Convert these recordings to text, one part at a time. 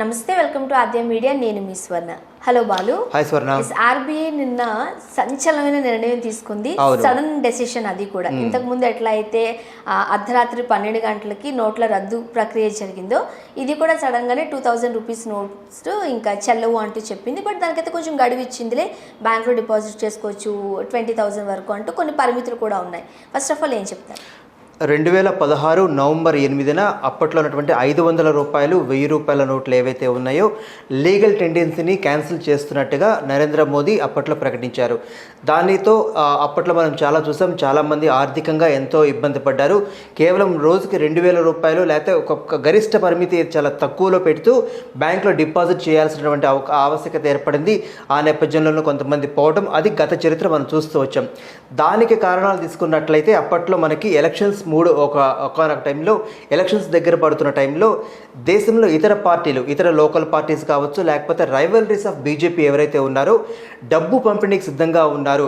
నమస్తే, welcome to Aadya media. నేను మీ స్వర్ణ. Hello Balu. Hi స్వర్ణ. RBI నిన్న సంచలనమైన నిర్ణయం తీసుకుంది. Sudden decision. అది కూడా ఇంతకు ముందు ఎట్లా అయితే అర్ధరాత్రి 12 గంటలకి నోట్ల రద్దు ప్రక్రియ జరిగిందో ఇది కూడా సడన్ గానే 2000 రూపీస్ నోట్స్ ఇంకా చెల్లవు అంటూ చెప్పింది. బట్ దానికైతే కొంచెం గడువు ఇచ్చిందిలే, బ్యాంకులో డిపాజిట్ చేసుకోవచ్చు 20,000 వరకు అంటూ కొన్ని పరిమితులు కూడా ఉన్నాయి. ఫస్ట్ ఆఫ్ ఆల్ ఏం చెప్తారు? 2016 నవంబర్ 8న అప్పట్లో ఉన్నటువంటి 500 రూపాయలు 1000 రూపాయల నోట్లు ఏవైతే ఉన్నాయో లీగల్ టెండెన్సీని క్యాన్సిల్ చేస్తున్నట్టుగా నరేంద్ర మోదీ అప్పట్లో ప్రకటించారు. దానితో అప్పట్లో మనం చాలా చూసాం, చాలామంది ఆర్థికంగా ఎంతో ఇబ్బంది పడ్డారు. కేవలం రోజుకి 2000 రూపాయలు లేకపోతే ఒక గరిష్ట పరిమితి చాలా తక్కువలో పెడుతూ బ్యాంకులో డిపాజిట్ చేయాల్సినటువంటి ఆవశ్యకత ఏర్పడింది. ఆ నేపథ్యంలోనూ కొంతమంది పోవడం, అది గత చరిత్ర మనం చూస్తూ వచ్చాం. దానికి కారణాలు తీసుకున్నట్లయితే అప్పట్లో మనకి ఎలక్షన్స్ ఒకనొక టైంలో ఎలక్షన్స్ దగ్గర పడుతున్న టైంలో దేశంలో ఇతర పార్టీలు, ఇతర లోకల్ పార్టీస్ కావచ్చు, లేకపోతే రైవలరీస్ ఆఫ్ బీజేపీ ఎవరైతే ఉన్నారో డబ్బు పంపిణీకి సిద్ధంగా ఉన్నారు,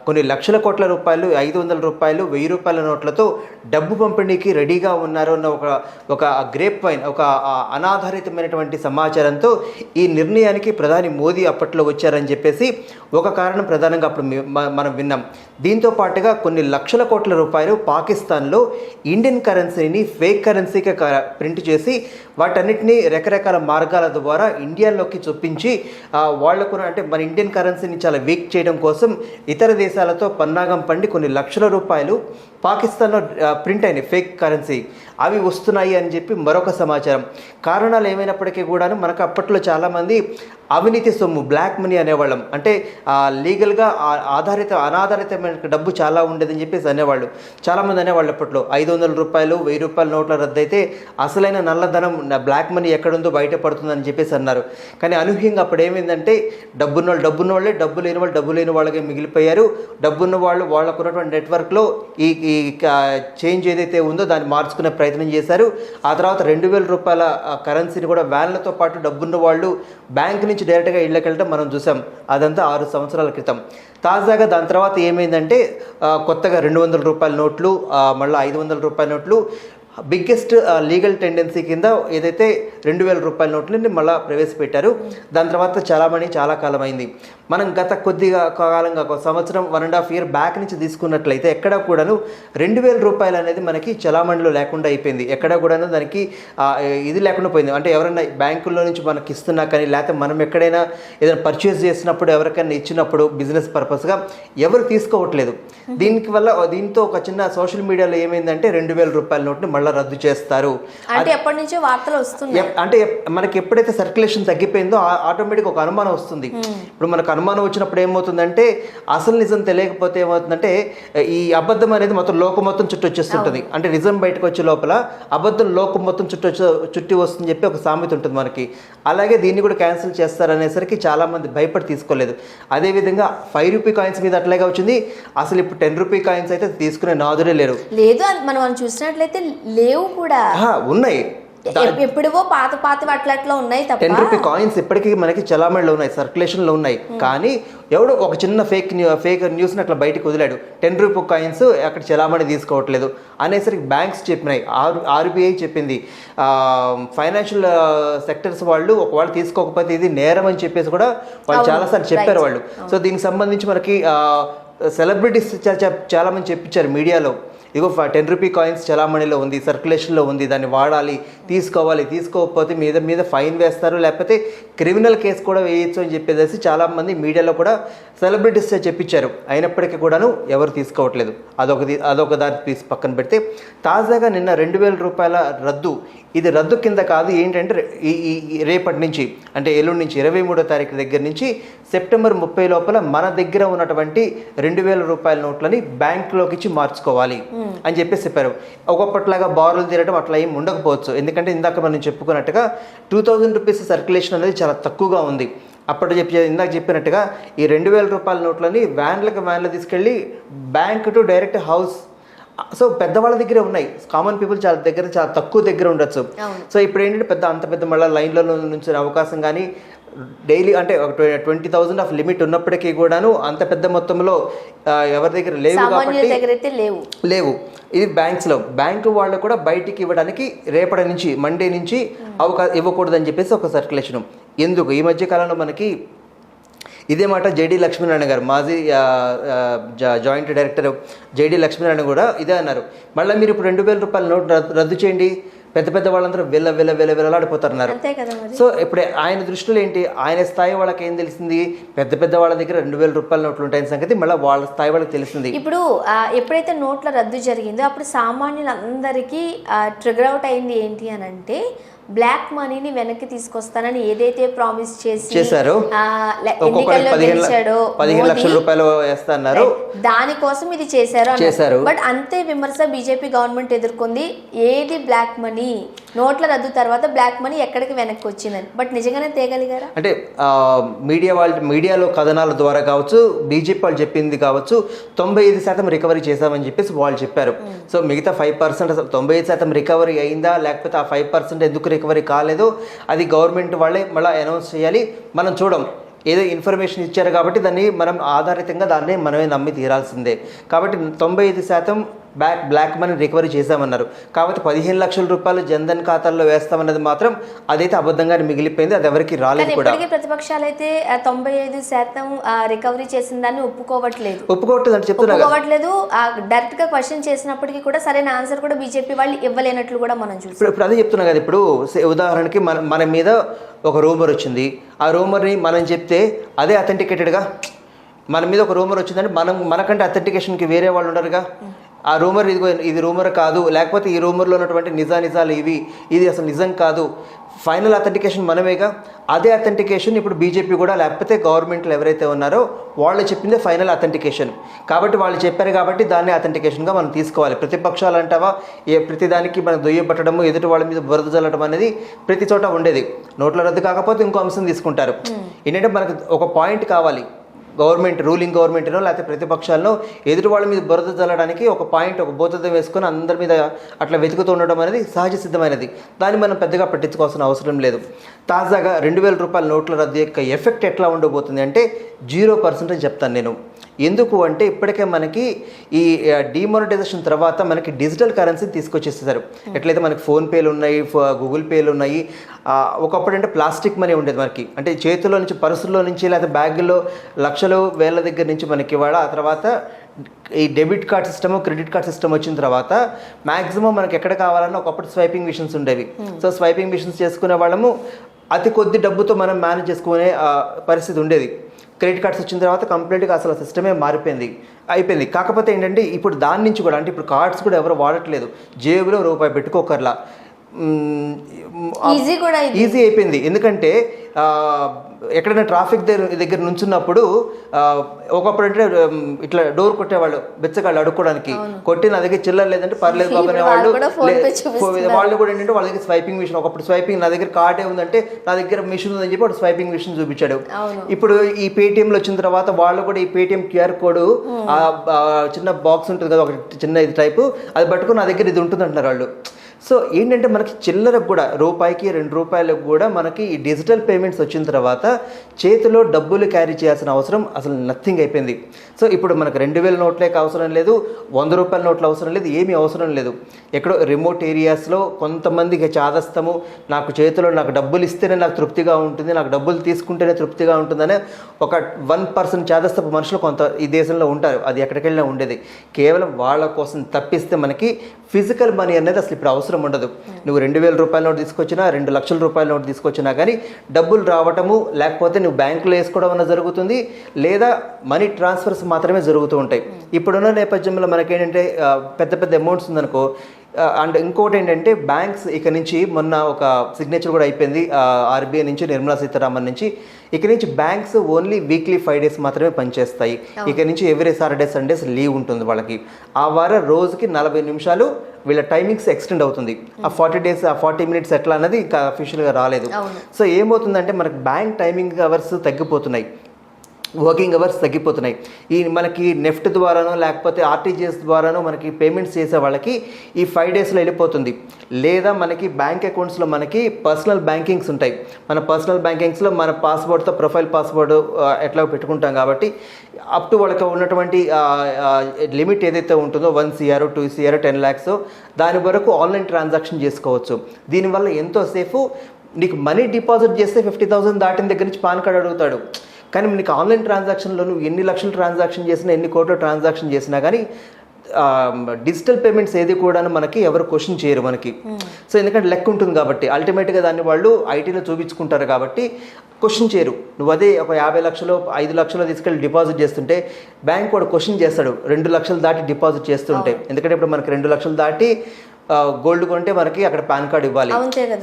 కొన్ని లక్షల కోట్ల రూపాయలు, 500 రూపాయలు 1000 రూపాయల నోట్లతో డబ్బు పంపిణీకి రెడీగా ఉన్నారు అన్న ఒక గ్రేప్ వైన్, ఒక అనాధారితమైనటువంటి సమాచారంతో ఈ నిర్ణయానికి ప్రధాని మోదీ అప్పట్లో వచ్చారని చెప్పేసి ఒక కారణం ప్రధానంగా అప్పుడు మనం విన్నాం. దీంతో పాటుగా కొన్ని లక్షల కోట్ల రూపాయలు పాకిస్తాన్లో ఇండియన్ కరెన్సీని ఫేక్ కరెన్సీగా ప్రింట్ చేసి వాటన్నిటినీ రకరకాల మార్గాల ద్వారా ఇండియాలోకి చొప్పించి వాళ్లకు అంటే మన ఇండియన్ కరెన్సీని చాలా వీక్ చేయడం కోసం ఇతర దేశాలతో పన్నాగం పండి కొన్ని లక్షల రూపాయలు పాకిస్తాన్లో ప్రింట్ అయినాయి ఫేక్ కరెన్సీ, అవి వస్తున్నాయి అని చెప్పి మరొక సమాచారం. కారణాలు ఏమైనప్పటికీ కూడాను మనకు అప్పట్లో చాలామంది అవినీతి సొమ్ము, బ్లాక్ మనీ అనేవాళ్ళం, అంటే లీగల్గా అనాధారితమైన డబ్బు చాలా ఉండేదని చెప్పేసి అనేవాళ్ళు. చాలామంది అనేవాళ్ళు అప్పట్లో 500 రూపాయలు 1000 రూపాయల నోట్ల రద్దు అయితే అసలైన నల్లధనం, బ్లాక్ మనీ ఎక్కడుందో బయటపడుతుందని చెప్పేసి అన్నారు. కానీ అనూహ్యంగా అప్పుడు ఏమైందంటే డబ్బున్న వాళ్ళే డబ్బు లేని వాళ్ళు డబ్బు లేని వాళ్ళకే మిగిలిపోయారు. డబ్బున్న వాళ్ళు వాళ్ళకున్నటువంటి నెట్వర్క్లో ఈ చేంజ్ ఏదైతే ఉందో దాన్ని మార్చుకునే ప్రయత్నం చేశారు. ఆ తర్వాత 2000 రూపాయల కరెన్సీని కూడా వ్యాన్లతో పాటు డబ్బున్న వాళ్ళు బ్యాంక్ నుంచి డైరెక్ట్గా ఇళ్ళకి వెళ్ళడం మనం చూసాం. అదంతా 6 సంవత్సరాల క్రితం. తాజాగా దాని తర్వాత ఏమైందంటే కొత్తగా 200 రూపాయల నోట్లు, మళ్ళీ 500 రూపాయల నోట్లు, బిగ్గెస్ట్ లీగల్ టెండెన్సీ కింద ఏదైతే 2000 రూపాయల నోట్లని మళ్ళీ ప్రవేశపెట్టారు. దాని తర్వాత చాలా కాలం అయింది. మనం గత కొద్దిగా కాలంగా ఒక సంవత్సరం 1.5 year బ్యాక్ నుంచి తీసుకున్నట్లయితే ఎక్కడ కూడాను 2000 రూపాయలు అనేది మనకి చలామణిలో లేకుండా అయిపోయింది. ఎక్కడ కూడాను దానికి ఇది లేకుండా పోయింది. అంటే ఎవరైనా బ్యాంకుల్లో నుంచి మనకి ఇస్తున్నా కానీ, లేకపోతే మనం ఎక్కడైనా ఏదైనా పర్చేస్ చేసినప్పుడు, ఎవరికైనా ఇచ్చినప్పుడు బిజినెస్ పర్పస్గా ఎవరు తీసుకోవట్లేదు. దీంతో ఒక చిన్న సోషల్ మీడియాలో ఏమైందంటే 2000 రూపాయల నోట్ని మళ్ళీ రద్దు చేస్తారు అంటే ఎప్పటి నుంచో వార్తలు వస్తున్నాయి. అంటే మనకి ఎప్పుడైతే సర్క్యులేషన్ తగ్గిపోయిందో ఆటోమేటిక్ ఒక అనుమానం వస్తుంది. ఇప్పుడు మనకు అనుమానం వచ్చినప్పుడు ఏమవుతుందంటే అసలు నిజం తెలియకపోతే ఏమవుతుందంటే ఈ అబద్ధం అనేది లోకం మొత్తం చుట్టూ వచ్చేస్తుంటుంది. అంటే నిజం బయటకు వచ్చే లోపల అబద్ధం లోకం మొత్తం చుట్టి వస్తుందని చెప్పి ఒక సామెత ఉంటుంది మనకి. అలాగే దీన్ని కూడా క్యాన్సిల్ చేస్తారనేసరికి చాలా మంది భయపడి తీసుకోలేదు. అదేవిధంగా 5 రూపీ కాయిన్స్ మీద అట్లాగే వచ్చింది. అసలు ఇప్పుడు 10 రూపీ కాయిన్స్ అయితే తీసుకునే నాదురే లేరు. లేదు, మనం చూసినట్లయితే లేవు కూడా, ఉన్నాయి ఎప్పుడో పాత అట్లా ఉన్నాయి. 10 రూపీ కాయిన్స్ ఇప్పటికీ మనకి చలామణిలో ఉన్నాయి, సర్క్యులేషన్లో ఉన్నాయి. కానీ ఎవడో ఒక చిన్న ఫేక్ న్యూస్ని అట్లా బయటకు వదిలాడు, 10 రూపీ కాయిన్స్ అక్కడ చలామణి తీసుకోవట్లేదు అనేసరికి బ్యాంక్స్ చెప్పినాయి, ఆర్బీఐ చెప్పింది, ఫైనాన్షియల్ సెక్టర్స్ వాళ్ళు ఒకవేళ తీసుకోకపోతే ఇది నేరం అని చెప్పేసి కూడా వాళ్ళు చాలాసార్లు చెప్పారు వాళ్ళు. సో దీనికి సంబంధించి మనకి సెలబ్రిటీస్ చాలామంది చెప్పించారు మీడియాలో, ఇగో 10 రూపీ కాయిన్స్ చలామణిలో ఉంది, సర్క్యులేషన్లో ఉంది, దాన్ని వాడాలి, తీసుకోకపోతే మీద ఫైన్ వేస్తారు, లేకపోతే క్రిమినల్ కేసు కూడా వేయచ్చు అని చెప్పేసి చాలామంది మీడియాలో కూడా సెలబ్రిటీస్ చెప్పించారు. అయినప్పటికీ కూడాను ఎవరు తీసుకోవట్లేదు. అదొక దారి తీసి పక్కన పెడితే తాజాగా నిన్న 2000 రూపాయల రద్దు, ఇది రద్దు కింద కాదు, ఏంటంటే రేపటి నుంచి అంటే ఎల్లుండి నుంచి 23వ తారీఖు దగ్గర నుంచి సెప్టెంబర్ 30 లోపల మన దగ్గర ఉన్నటువంటి 2000 రూపాయల నోట్లని బ్యాంకులోకి ఇచ్చి మార్చుకోవాలి అని చెప్పేసి చెప్పారు. ఒకప్పట్లాగా బారులు తీరడం అట్లా ఏం ఉండకపోవచ్చు. ఎందుకంటే ఇందాక మనం చెప్పుకున్నట్టుగా 2000 రూపీస్ సర్క్యులేషన్ అనేది చాలా తక్కువగా ఉంది. ఇందాక చెప్పినట్టుగా ఈ 2000 రూపాయల నోట్లని వ్యాన్లు తీసుకెళ్ళి bank to direct house, so పెద్దవాళ్ళ దగ్గరే ఉన్నాయి, కామన్ పీపుల్ చాలా తక్కువ దగ్గర ఉండొచ్చు. సో ఇప్పుడు ఏంటంటే అంత పెద్ద మళ్ళీ లైన్లలో నుంచి అవకాశం కానీ డైలీ అంటే 20,000 ఆఫ్ లిమిట్ ఉన్నప్పటికీ కూడాను అంత పెద్ద మొత్తంలో ఎవరి దగ్గర లేవు కాబట్టి లేవు. ఇది బ్యాంకు వాళ్ళు కూడా బయటికి ఇవ్వడానికి రేపటి నుంచి మండే నుంచి ఇవ్వకూడదని చెప్పేసి ఒక సర్క్యులేషన్. ఎందుకు ఈ మధ్య కాలంలో మనకి ఇదే మాట జేడీ లక్ష్మీనారాయణ గారు, మాజీ జాయింట్ డైరెక్టర్ జేడీ లక్ష్మీనారాయణ కూడా ఇదే అన్నారు. మళ్ళీ మీరు ఇప్పుడు 2,000 రూపాయల నోట్ రద్దు చేయండి, పెద్ద పెద్ద వాళ్ళందరూ వెళ్ళాడిపోతారన్నారు. సో ఇప్పుడు ఆయన దృష్టిలో ఏంటి, ఆయన స్థాయి వాళ్ళకి ఏం తెలిసింది, పెద్ద పెద్ద వాళ్ళ దగ్గర 2,000 రూపాయల నోట్లు ఉంటాయని సంగతి మళ్ళీ వాళ్ళ స్థాయి వాళ్ళకి తెలిసింది. ఇప్పుడు ఎప్పుడైతే నోట్ల రద్దు జరిగిందో అప్పుడు సామాన్యులందరికీ ట్రిగర్ అవుట్ అయింది ఏంటి అని అంటే, బ్లాక్ మనీని వెనక్కి తీసుకొస్తానని ఏదైతే ప్రామిస్ చేశారో, ఎన్నికల్లో గెలిచాడో 15 లక్షల రూపాయలు వేస్తున్నారు, దానికోసం ఇది చేశారు. బట్ అంతే విమర్శ బీజేపీ గవర్నమెంట్ ఎదుర్కొంది. ఏది బ్లాక్ మనీ, నోట్ల రద్దు తర్వాత బ్లాక్ మనీ ఎక్కడికి వెనక్కి వచ్చిందని. బట్ నిజంగానే తేగలిగారా అంటే మీడియాలో కథనాల ద్వారా కావచ్చు, బీజేపీ వాళ్ళు చెప్పింది కావచ్చు, 95% రికవరీ చేశామని చెప్పేసి వాళ్ళు చెప్పారు. సో మిగతా 5% అసలు 95% రికవరీ అయిందా, లేకపోతే ఆ 5% ఎందుకు రికవరీ కాలేదో అది గవర్నమెంట్ వాళ్ళే మళ్ళీ అనౌన్స్ చేయాలి. మనం చూడం, ఏదో ఇన్ఫర్మేషన్ ఇచ్చారు కాబట్టి దాన్ని మనం ఆధారితంగా దాన్ని మనమే నమ్మి తీరాల్సిందే. కాబట్టి 95% బ్లాక్ మనీ రికవరీ చేశామన్నారు. కాబట్టి 15 లక్షల రూపాయలు జన్ధన్ ఖాతాల్లో వేస్తామన్నది మాత్రం అదైతే అబద్ధంగానే మిగిలిపోయింది, అది ఎవరికి రాలేదు కూడా. ప్రతిపక్షాలు అయితే 95% రికవరీ చేసిన దాన్ని ఒప్పుకోవట్లేదు అంటే చెప్తున్నారు. డైరెక్ట్ గా క్వశ్చన్ చేసినప్పటికీ కూడా సరైన ఆన్సర్ కూడా బీజేపీ వాళ్ళు ఇవ్వలేనట్లు కూడా మనం చూస్తాం. ఇప్పుడు అదే చెప్తున్నా కదా. ఇప్పుడు ఉదాహరణకి మన మీద ఒక రూమర్ వచ్చింది, ఆ రూమర్ని మనం చెప్తే అదే అథెంటికేటెడ్గా. మన మీద ఒక రూమర్ వచ్చిందంటే మనకంటే అథెంటికేషన్కి వేరే వాళ్ళు ఉండరుగా. ఆ రూమర్ ఇది రూమర్ కాదు, లేకపోతే ఈ రూమర్లో ఉన్నటువంటి నిజాలు ఇది అసలు నిజం కాదు, ఫైనల్ అథెంటికేషన్ మనమేగా. అదే అథెంటికేషన్ ఇప్పుడు బీజేపీ కూడా, లేకపోతే గవర్నమెంట్లు ఎవరైతే ఉన్నారో వాళ్ళు చెప్పిందే ఫైనల్ అథెంటికేషన్. కాబట్టి వాళ్ళు చెప్పారు కాబట్టి దాన్ని అథెంటికేషన్గా మనం తీసుకోవాలి. ప్రతిపక్షాలు అంటావా ప్రతిదానికి మనం దొయ్యబట్టడము, ఎదుటి వాళ్ళ మీద బురద చల్లడం అనేది ప్రతి చోట ఉండేది. నోట్ల రద్దు కాకపోతే ఇంకో అంశం తీసుకుంటారు. ఏంటంటే మనకు ఒక పాయింట్ కావాలి, రూలింగ్ గవర్నమెంట్నో లేకపోతే ప్రతిపక్షాలను ఎదుటి వాళ్ళ మీద బురద చల్లడానికి ఒక పాయింట్, ఒక బోధం వేసుకొని అందరి మీద అట్లా వెతుకుతూ ఉండడం అనేది సహజ సిద్ధమైనది. దాన్ని మనం పెద్దగా పట్టించుకోవాల్సిన అవసరం లేదు. తాజాగా 2,000 రూపాయల నోట్ల రద్దు యొక్క ఎఫెక్ట్ ఎట్లా ఉండబోతుంది అంటే 0% చెప్తాను నేను. ఎందుకు అంటే ఇప్పటికే మనకి ఈ డిమానిటైజేషన్ తర్వాత మనకి డిజిటల్ కరెన్సీ తీసుకొచ్చేసేసారు. ఎట్లయితే మనకి ఫోన్పేలు ఉన్నాయి, గూగుల్ పేలు ఉన్నాయి. ఒకప్పుడు అంటే ప్లాస్టిక్ మనీ ఉండేది మనకి, అంటే చేతిలో నుంచి, పర్సుల్లో నుంచి, లేకపోతే బ్యాగుల్లో లక్షలు వేల దగ్గర నుంచి మనకి ఇవాళ. ఆ తర్వాత ఈ debit card system, credit card system వచ్చిన తర్వాత మ్యాక్సిమం మనకి ఎక్కడ కావాలన్నా ఒకప్పుడు స్వైపింగ్ మిషన్స్ ఉండేవి. సో స్వైపింగ్ మిషన్స్ చేసుకునే వాళ్ళము అతి కొద్ది డబ్బుతో మనం మేనేజ్ చేసుకునే పరిస్థితి ఉండేది. క్రెడిట్ కార్డ్స్ వచ్చిన తర్వాత కంప్లీట్గా అసలు సిస్టమే అయిపోయింది. కాకపోతే ఏంటంటే ఇప్పుడు దాని నుంచి కూడా, అంటే ఇప్పుడు కార్డ్స్ కూడా ఎవరు వాడట్లేదు, జేబులో రూపాయి పెట్టుకోకర్లా, ఈజీ అయిపోయింది. ఎందుకంటే ఎక్కడైనా ట్రాఫిక్ దగ్గర నుంచున్నప్పుడు ఒకప్పుడు అంటే ఇట్లా డోర్ కొట్టేవాళ్ళు, బెచ్చగాళ్ళు అడుక్కోవడానికి, కొట్టి నా దగ్గర చిల్లర లేదంటే పర్లేదు బాబు అనేవాళ్ళు. వాళ్ళు కూడా ఏంటంటే వాళ్ళ దగ్గర స్వైపింగ్ మిషన్, ఒకప్పుడు స్వైపింగ్ నా దగ్గర కార్డే ఉందంటే నా దగ్గర మిషన్ ఉందని చెప్పి వాడు స్వైపింగ్ మిషన్ చూపించాడు. ఇప్పుడు ఈ పేటిఎంలు వచ్చిన తర్వాత వాళ్ళు కూడా ఈ పేటిఎం క్యూఆర్ కోడ్, చిన్న బాక్స్ ఉంటుంది కదా, ఒక చిన్న ఇది టైపు, అది పట్టుకుని నా దగ్గర ఇది ఉంటుంది అంటున్నారు వాళ్ళు. సో ఏంటంటే మనకి చిల్లరకు కూడా రూపాయికి 2 రూపాయలకు కూడా మనకి ఈ డిజిటల్ పేమెంట్స్ వచ్చిన తర్వాత చేతిలో డబ్బులు క్యారీ చేయాల్సిన అవసరం అసలు నథింగ్ అయిపోయింది. సో ఇప్పుడు మనకు 2,000 నోట్లేక అవసరం లేదు, 100 రూపాయల నోట్లు అవసరం లేదు, ఏమీ అవసరం లేదు. ఎక్కడో రిమోట్ ఏరియాస్లో కొంతమందికి చాదస్తము, నాకు చేతిలో నాకు డబ్బులు ఇస్తేనే నాకు తృప్తిగా ఉంటుంది, నాకు డబ్బులు తీసుకుంటేనే తృప్తిగా ఉంటుందనే ఒక 1% చాదస్తపు మనుషులు కొంత ఈ దేశంలో ఉంటారు. అది ఎక్కడికి వెళ్ళినా ఉండేది. కేవలం వాళ్ళ కోసం తప్పిస్తే మనకి ఫిజికల్ మనీ అనేది అసలు ఇప్పుడు అవసరం ఉండదు. నువ్వు 2,000 రూపాయల నోటు తీసుకొచ్చినా, 2 లక్షల రూపాయల నోటు తీసుకొచ్చినా కానీ డబ్బులు రావటము, లేకపోతే నువ్వు బ్యాంకులో వేసుకోవడం అన్న జరుగుతుంది, లేదా మనీ ట్రాన్స్ఫర్స్ మాత్రమే జరుగుతూ ఉంటాయి. ఇప్పుడున్న నేపథ్యంలో మనకేంటంటే పెద్ద పెద్ద అమౌంట్స్ ఉందనుకో. అండ్ ఇంకోటి ఏంటంటే బ్యాంక్స్ ఇక నుంచి మొన్న ఒక సిగ్నేచర్ కూడా అయిపోయింది ఆర్బీఐ నుంచి, నిర్మలా సీతారామన్ నుంచి. ఇక నుంచి బ్యాంక్స్ ఓన్లీ వీక్లీ 5 డేస్ మాత్రమే పనిచేస్తాయి. ఇక నుంచి ఎవ్రీ సాటర్డే సండేస్ లీవ్ ఉంటుంది వాళ్ళకి. ఆ వారం రోజుకి 40 నిమిషాలు వీళ్ళ టైమింగ్స్ ఎక్స్టెండ్ అవుతుంది. ఆ 40 డేస్, ఆ 40 మినిట్స్ ఎట్లా అన్నది ఇంకా అఫీషియల్గా రాలేదు. సో ఏమవుతుందంటే మనకు బ్యాంక్ టైమింగ్ అవర్స్ తగ్గిపోతున్నాయి. వర్కింగ్ అవర్స్ తగ్గిపోతున్నాయి. ఈ మనకి నెఫ్ట్ ద్వారానో లేకపోతే ఆర్టీజీఎస్ ద్వారానో మనకి పేమెంట్స్ చేసే వాళ్ళకి ఈ 5 డేస్లో వెళ్ళిపోతుంది. లేదా మనకి బ్యాంక్ అకౌంట్స్లో మనకి పర్సనల్ బ్యాంకింగ్స్ ఉంటాయి. మన పర్సనల్ బ్యాంకింగ్స్లో మన పాస్వర్డ్తో ప్రొఫైల్ పాస్వర్డ్ ఎట్లా పెట్టుకుంటాం కాబట్టి అప్ టు వాళ్ళకి ఉన్నటువంటి లిమిట్ ఏదైతే ఉంటుందో 1 CR 2 CR 10 lakhs దాని వరకు ఆన్లైన్ ట్రాన్సాక్షన్ చేసుకోవచ్చు. దీనివల్ల ఎంతో సేఫ్. నీకు మనీ డిపాజిట్ చేస్తే 50,000 దాటిన దగ్గర నుంచి పాన్ కార్డ్ అడుగుతాడు. కానీ నీకు ఆన్లైన్ ట్రాన్సాక్షన్లో నువ్వు ఎన్ని లక్షలు ట్రాన్సాక్షన్ చేసినా ఎన్ని కోట్ల ట్రాన్సాక్షన్ చేసినా కానీ డిజిటల్ పేమెంట్స్ ఏది కూడా మనకి ఎవరు క్వశ్చన్ చేయరు మనకి. సో ఎందుకంటే లెక్క ఉంటుంది కాబట్టి అల్టిమేట్గా దాన్ని వాళ్ళు ఐటీలో చూపించుకుంటారు కాబట్టి క్వశ్చన్ చేయరు. నువ్వు అదే ఒక 50 లక్షలు 5 లక్షలు తీసుకెళ్ళి డిపాజిట్ చేస్తుంటే బ్యాంక్ వాడు క్వశ్చన్ చేస్తాడు 2 లక్షలు దాటి డిపాజిట్ చేస్తుంటే. ఎందుకంటే ఇప్పుడు మనకి 2 లక్షలు దాటి గోల్డ్ కొంటే మనకి అక్కడ పాన్ కార్డ్ ఇవ్వాలి.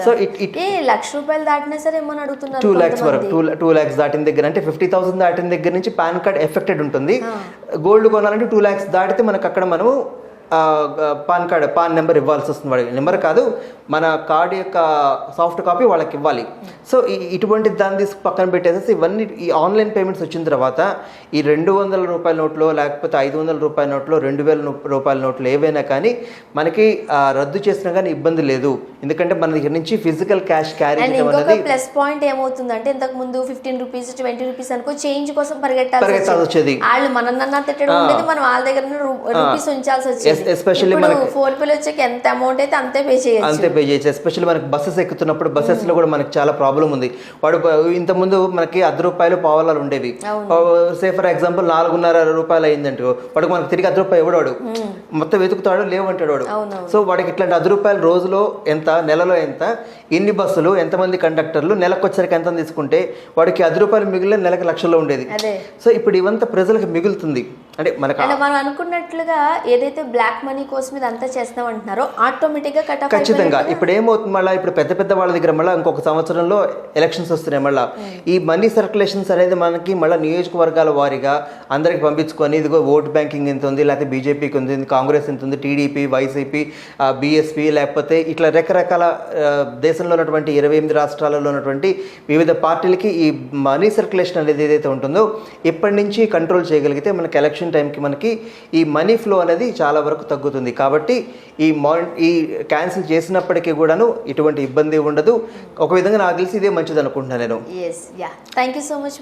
సో ₹1,00,000 దాటినా సరే ఏమని అడుగుతున్నారు 2 lakhs వరకు 2 lakhs దాటిన దగ్గర అంటే 50,000 దాటిన దగ్గర నుంచి పాన్ కార్డ్ ఎఫెక్టెడ్ ఉంటుంది. గోల్డ్ కొనాలంటే 2 lakhs దాటితే మనకు అక్కడ మనము పాన్ నెంబర్ ఇవ్వాల్సి వస్తుంది. వాడికి నెంబర్ కాదు, మన కార్డు యొక్క సాఫ్ట్ కాపీ వాళ్ళకి ఇవ్వాలి. సో ఇటువంటి దాన్ని తీసి పక్కన పెట్టేసేసి ఇవన్నీ ఈ ఆన్లైన్ పేమెంట్స్ వచ్చిన తర్వాత ఈ ₹200 నోట్లో లేకపోతే ₹500 నోట్లో ₹2,000 నోట్లు ఏవైనా కానీ మనకి రద్దు చేసినా కానీ ఇబ్బంది లేదు. ఎందుకంటే మన దగ్గర నుంచి ఫిజికల్ క్యాష్ క్యారీ చేయడం అనేది ప్లస్ పాయింట్ ఏమవుతుందంటే ఇంతకు ముందు ₹15 ₹20 అనుకో చేంజ్ కోసం పరిగెట్టాల్సి వచ్చేది. వాళ్ళు మనన్నా తిట్టడం ఉండేది, మనం వాళ్ళ దగ్గర రూపీస్ ఉంచాల్సి వచ్చేది. ఎస్పెషల్లీ మనకి ఫోన్ పే వచ్చాక ఎంత అమౌంట్ అయితే అంతే పే చేయొచ్చు. ఎస్పెషల్లీ మనకి బస్సెస్ ఎక్కుతున్నప్పుడు బస్సెస్ లో కూడా మనకి చాలా ప్రాబ్లం ఉంది. వాడు ఇంత ముందు మనకి ₹10 పావలాలు ఉండేవి. సే ఫర్ ఎగ్జాంపుల్ ₹4.5 అయిందంటే వాడికి మనకి తిరిగి ₹10 ఇవ్వడాడు, మొత్తం వెతుకుతాడు లేవంటాడు వాడు. సో వాడికి ఇట్లాంటి ₹10 రోజులో ఎంత, నెలలో ఎంత, ఎన్ని బస్సులు, ఎంతమంది కండక్టర్లు, నెలకు వచ్చరికి ఎంత తీసుకుంటే వాడికి ₹10 మిగిలిన నెలకు లక్షల్లో ఉండేది. సో ఇప్పుడు ఇవంతా ప్రజలకు మిగులుతుంది. అంటే మనం అనుకున్నట్లుగా ఏదైతే బ్లాక్ మనీ కోసం ఇదంతా చేస్తాం అంటున్నారో ఆటోమేటిక్ గా ఖచ్చితంగా ఇప్పుడు ఏమవుతుంది, మళ్ళీ ఇప్పుడు పెద్ద వాళ్ళ దగ్గర మళ్ళీ ఇంకొక సంవత్సరంలో ఎలక్షన్స్ వస్తున్నాయి. మళ్ళీ ఈ మనీ సర్క్యులేషన్స్ అనేది మనకి మళ్ళీ నియోజకవర్గాల వారీగా అందరికి పంపించుకొని ఇదిగో ఓట్ బ్యాంకింగ్ ఎంత ఉంది, లేకపోతే బీజేపీకి ఉంది, కాంగ్రెస్ ఎంత ఉంది, టీడీపీ, వైసీపీ, బీఎస్పీ, లేకపోతే ఇట్లా రకరకాల దేశంలో ఉన్నటువంటి 28 రాష్ట్రాలలో ఉన్నటువంటి వివిధ పార్టీలకి ఈ మనీ సర్క్యులేషన్ అనేది ఏదైతే ఉంటుందో ఇప్పటి నుంచి కంట్రోల్ చేయగలిగితే మనకి ఎలక్షన్ టైంకి మనకి ఈ మనీ ఫ్లో అనేది చాలా వరకు తగ్గుతుంది. కాబట్టి ఈ క్యాన్సిల్ చేసినప్పటికీ కూడాను ఇటువంటి ఇబ్బంది ఉండదు. ఒక విధంగా నాకు తెలిసి ఇదే మంచిది అనుకుంటున్నాను నేను. Thank you so much.